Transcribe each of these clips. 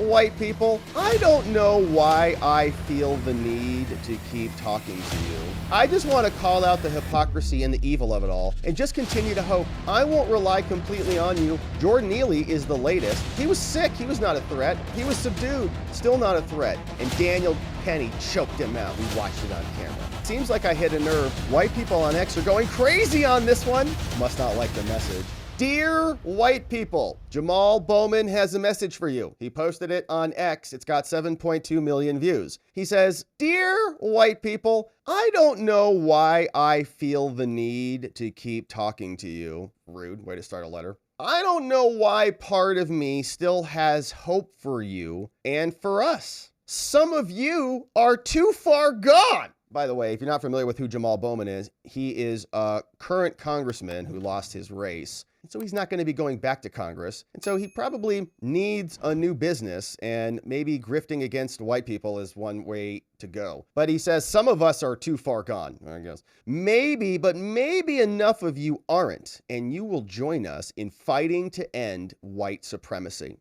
white people, I don't know why I feel the need to keep talking to you. I just want to call out the hypocrisy and the evil of it all and just continue to hope. I won't rely completely on you. Jordan Neely is the latest. He was sick. He was not a threat. He was subdued. Still not a threat. And Daniel Penny choked him out. We watched it on camera. Seems like I hit a nerve. White people on X are going crazy on this one. Must not like the message. Dear white people, Jamaal Bowman has a message for you. He posted it on X. It's got 7.2 million views. He says, Dear white people, I don't know why I feel the need to keep talking to you. Rude way to start a letter. I don't know why part of me still has hope for you and for us. Some of you are too far gone. By the way, if you're not familiar with who Jamaal Bowman is, he is a current congressman who lost his race. And so he's not going to be going back to Congress. And so he probably needs a new business, and maybe grifting against white people is one way to go. But he says some of us are too far gone, I guess. Maybe, but maybe enough of you aren't, and you will join us in fighting to end white supremacy.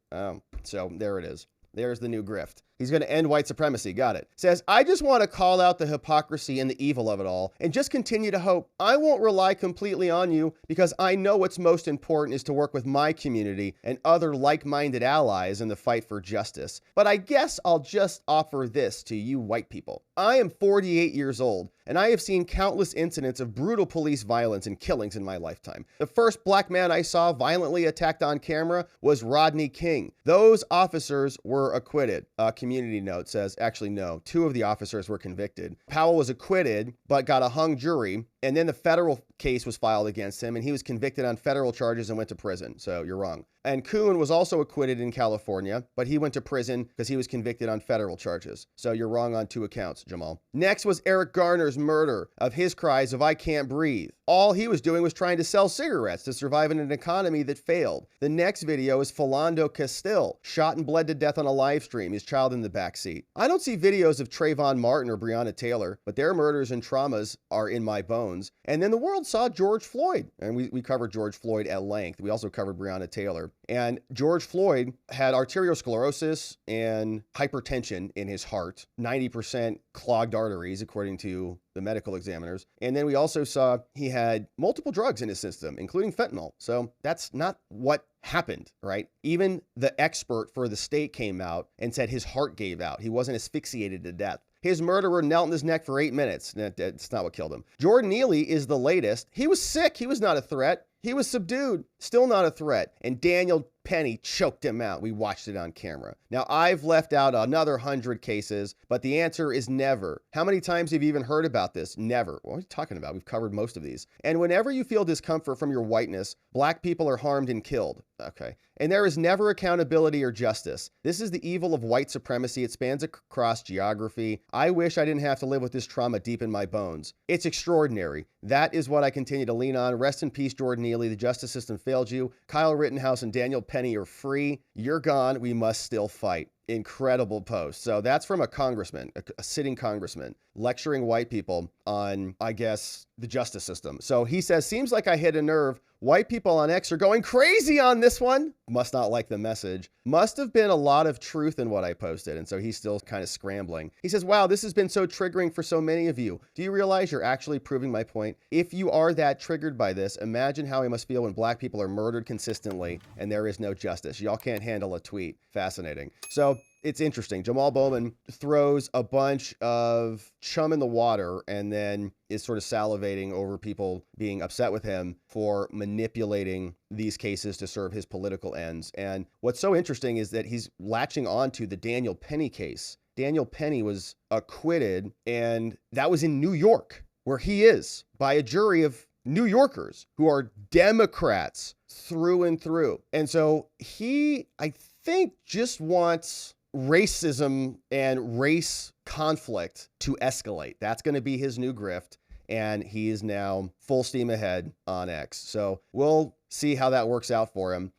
So there it is. There's the new grift. He's going to end white supremacy. Got it. Says, I just want to call out the hypocrisy and the evil of it all and just continue to hope. I won't rely completely on you because I know what's most important is to work with my community and other like-minded allies in the fight for justice. But I guess I'll just offer this to you white people. I am 48 years old, and I have seen countless incidents of brutal police violence and killings in my lifetime. The first black man I saw violently attacked on camera was Rodney King. Those officers were acquitted. Community note says, actually, no, 2 of the officers were convicted. Powell was acquitted, but got a hung jury. And then the federal case was filed against him, and he was convicted on federal charges and went to prison. So you're wrong. And Kuhn was also acquitted in California, but he went to prison because he was convicted on federal charges. So you're wrong on 2 accounts, Jamaal. Next was Eric Garner's murder of his cries of I can't breathe. All he was doing was trying to sell cigarettes to survive in an economy that failed. The next video is Philando Castile, shot and bled to death on a live stream, his child in the backseat. I don't see videos of Trayvon Martin or Breonna Taylor, but their murders and traumas are in my bones. And then the world saw George Floyd, and we covered George Floyd at length. We also covered Breonna Taylor. And George Floyd had arteriosclerosis and hypertension in his heart, 90% clogged arteries, according to the medical examiners. And then we also saw he had multiple drugs in his system, including fentanyl. So that's not what happened, right? Even the expert for the state came out and said his heart gave out. He wasn't asphyxiated to death. His murderer knelt in his neck for 8 minutes. That's not what killed him. Jordan Neely is the latest. He was sick. He was not a threat. He was subdued. Still not a threat. And Daniel Penny choked him out. We watched it on camera. Now, I've left out another 100 cases, but the answer is never. How many times have you even heard about this? Never. What are you talking about? We've covered most of these. And whenever you feel discomfort from your whiteness, black people are harmed and killed. Okay. And there is never accountability or justice. This is the evil of white supremacy. It spans across geography. I wish I didn't have to live with this trauma deep in my bones. It's extraordinary. That is what I continue to lean on. Rest in peace, Jordan Neely. The justice system failed you. Kyle Rittenhouse and Daniel Penny are free. You're gone. We must still fight. Incredible post. So that's from a congressman, a sitting congressman, lecturing white people on, I guess, the justice system. So he says, seems like I hit a nerve. White people on X are going crazy on this one. Must not like the message. Must have been a lot of truth in what I posted. And so he's still kind of scrambling. He says, wow, this has been so triggering for so many of you. Do you realize you're actually proving my point? If you are that triggered by this, imagine how I must feel when black people are murdered consistently and there is no justice. Y'all can't handle a tweet. Fascinating. So it's interesting. Jamaal Bowman throws a bunch of chum in the water and then is sort of salivating over people being upset with him for manipulating these cases to serve his political ends. And what's so interesting is that he's latching on to the Daniel Penny case. Daniel Penny was acquitted, and that was in New York, where he is, by a jury of New Yorkers who are Democrats through and through. And so he, I think, just wants racism and race conflict to escalate. That's going to be his new grift. And he is now full steam ahead on X. So we'll see how that works out for him.